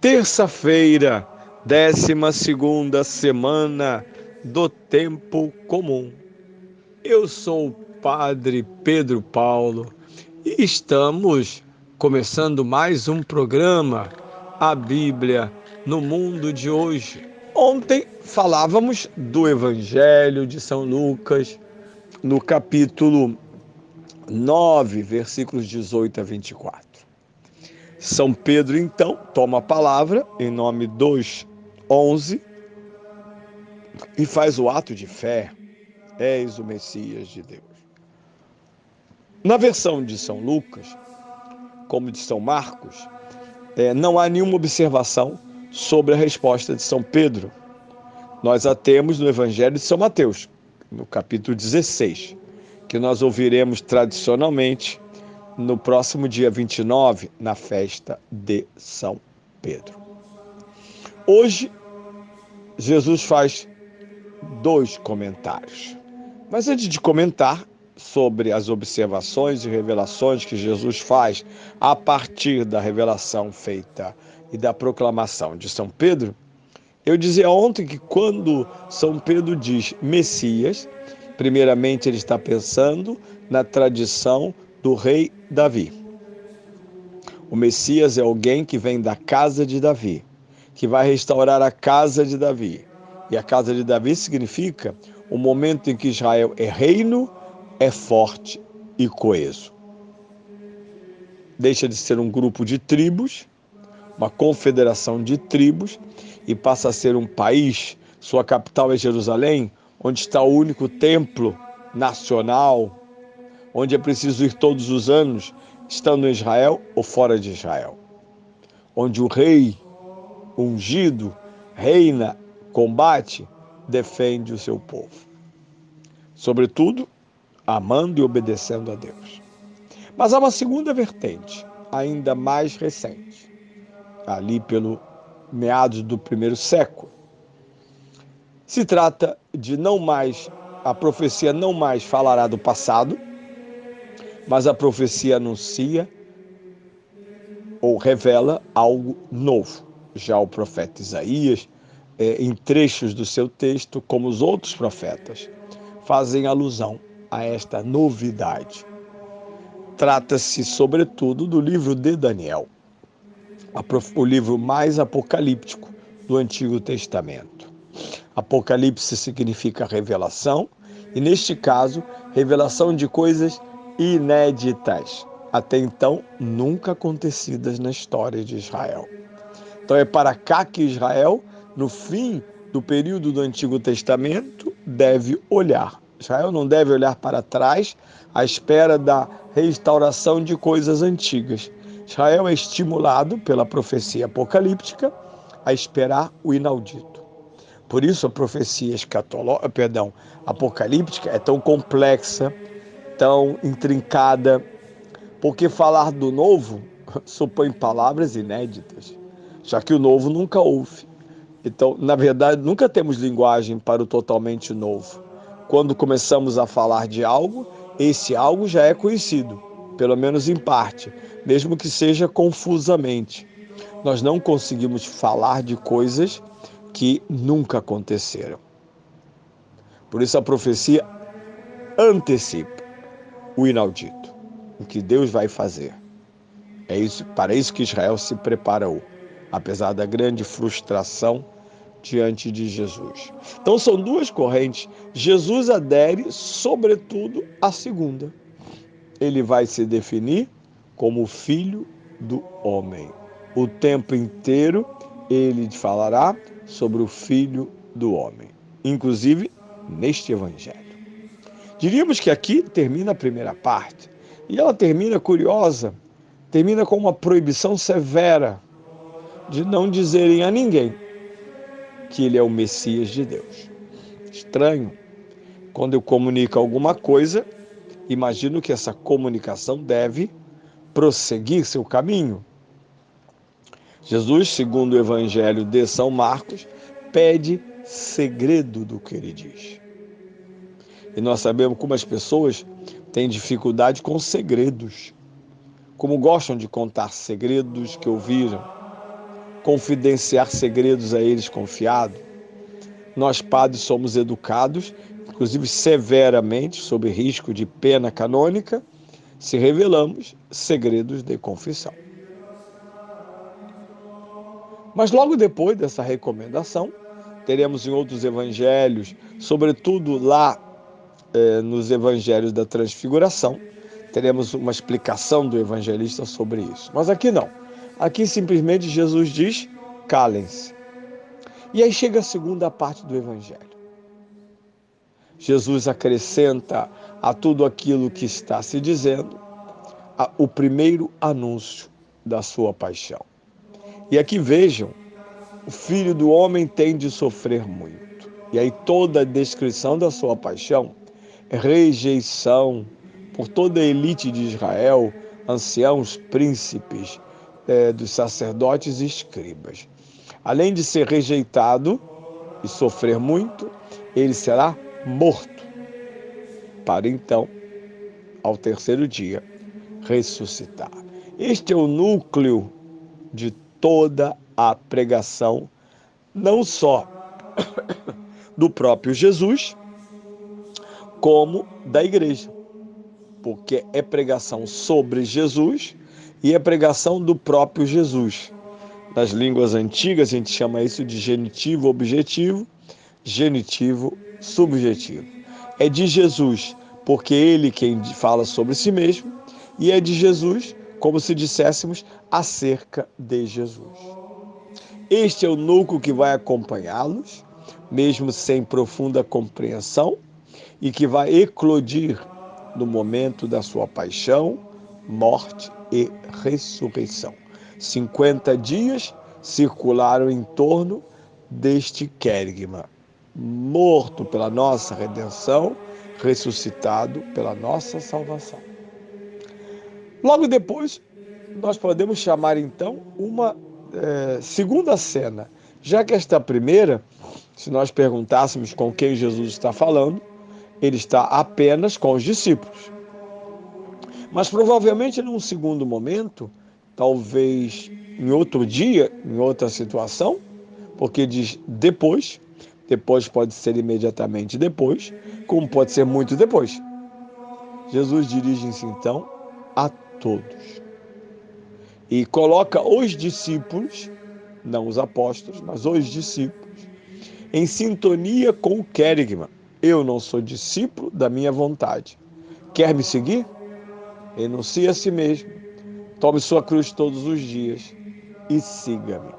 Terça-feira, 12ª semana do Tempo Comum. Eu sou o Padre Pedro Paulo e estamos começando mais um programa, A Bíblia no Mundo de Hoje. Ontem falávamos do Evangelho de São Lucas, no capítulo 9, versículos 18 a 24. São Pedro, então, toma a palavra em nome dos 11 e faz o ato de fé. És o Messias de Deus. Na versão de São Lucas, como de São Marcos, não há nenhuma observação sobre a resposta de São Pedro. Nós a temos no Evangelho de São Mateus, no capítulo 16, que nós ouviremos tradicionalmente no próximo dia 29, na festa de São Pedro. Hoje, Jesus faz 2 comentários. Mas antes de comentar sobre as observações e revelações que Jesus faz a partir da revelação feita e da proclamação de São Pedro, eu dizia ontem que quando São Pedro diz Messias, primeiramente ele está pensando na tradição do rei Davi. O Messias é alguém que vem da casa de Davi, que vai restaurar a casa de Davi. E a casa de Davi significa o momento em que Israel é reino, é forte e coeso. Deixa de ser um grupo de tribos, uma confederação de tribos, e passa a ser um país. Sua capital é Jerusalém, onde está o único templo nacional, onde é preciso ir todos os anos, estando em Israel ou fora de Israel. Onde o rei ungido reina, combate, defende o seu povo. Sobretudo, amando e obedecendo a Deus. Mas há uma segunda vertente, ainda mais recente, ali pelo meados do 1º século. Se trata de a profecia não mais falará do passado, mas a profecia anuncia ou revela algo novo. Já o profeta Isaías, em trechos do seu texto, como os outros profetas, fazem alusão a esta novidade. Trata-se, sobretudo, do livro de Daniel, o livro mais apocalíptico do Antigo Testamento. Apocalipse significa revelação, e neste caso, revelação de coisas inéditas, até então nunca acontecidas na história de Israel. Então é para cá que Israel, no fim do período do Antigo Testamento, deve olhar. Israel não deve olhar para trás à espera da restauração de coisas antigas. Israel é estimulado pela profecia apocalíptica a esperar o inaudito. Por isso a profecia apocalíptica é tão complexa, tão intrincada, porque falar do novo supõe palavras inéditas, já que o novo nunca houve. Então, na verdade, nunca temos linguagem para o totalmente novo. Quando começamos a falar de algo, esse algo já é conhecido, pelo menos em parte, mesmo que seja confusamente. Nós não conseguimos falar de coisas que nunca aconteceram. Por isso a profecia antecipa o inaudito, o que Deus vai fazer. É isso, para isso que Israel se preparou, apesar da grande frustração diante de Jesus. Então são 2 correntes. Jesus adere, sobretudo, à segunda. Ele vai se definir como filho do homem. O tempo inteiro ele falará sobre o filho do homem, inclusive neste evangelho. Diríamos que aqui termina a primeira parte, e ela termina curiosa, termina com uma proibição severa de não dizerem a ninguém que ele é o Messias de Deus. Estranho. Quando eu comunico alguma coisa, imagino que essa comunicação deve prosseguir seu caminho. Jesus, segundo o Evangelho de São Marcos, pede segredo do que ele diz. E nós sabemos como as pessoas têm dificuldade com segredos, como gostam de contar segredos que ouviram. confidenciar segredos a eles confiados. Nós, padres, somos educados, inclusive severamente, sob risco de pena canônica, se revelamos segredos de confissão. Mas logo depois dessa recomendação, teremos em outros evangelhos, sobretudo lá nos evangelhos da Transfiguração, teremos uma explicação do evangelista sobre isso. Mas aqui não. Aqui simplesmente Jesus diz, calem-se. E aí chega a segunda parte do evangelho. Jesus acrescenta a tudo aquilo que está se dizendo o primeiro anúncio da sua paixão. E aqui vejam, o Filho do Homem tem de sofrer muito. E aí toda a descrição da sua paixão é rejeição por toda a elite de Israel, anciãos, príncipes, dos sacerdotes e escribas. Além de ser rejeitado e sofrer muito, ele será morto, para então, ao terceiro dia, ressuscitar. Este é o núcleo de toda a pregação, não só do próprio Jesus, como da igreja, porque é pregação sobre Jesus e é pregação do próprio Jesus. Nas línguas antigas, a gente chama isso de genitivo objetivo, genitivo subjetivo. É de Jesus, porque ele quem fala sobre si mesmo, e é de Jesus, como se disséssemos, acerca de Jesus. Este é o núcleo que vai acompanhá-los, mesmo sem profunda compreensão, e que vai eclodir no momento da sua paixão, morte e ressurreição. 50 dias circularam em torno deste querigma, morto pela nossa redenção, ressuscitado pela nossa salvação. Logo depois, nós podemos chamar então uma segunda cena, já que esta primeira, se nós perguntássemos com quem Jesus está falando, ele está apenas com os discípulos. Mas provavelmente num segundo momento, talvez em outro dia, em outra situação, porque diz depois pode ser imediatamente depois, como pode ser muito depois. Jesus dirige-se então a todos e coloca os discípulos, não os apóstolos, mas os discípulos, em sintonia com o querigma. Eu não sou discípulo da minha vontade. Quer me seguir? Renuncie a si mesmo, tome sua cruz todos os dias e siga-me.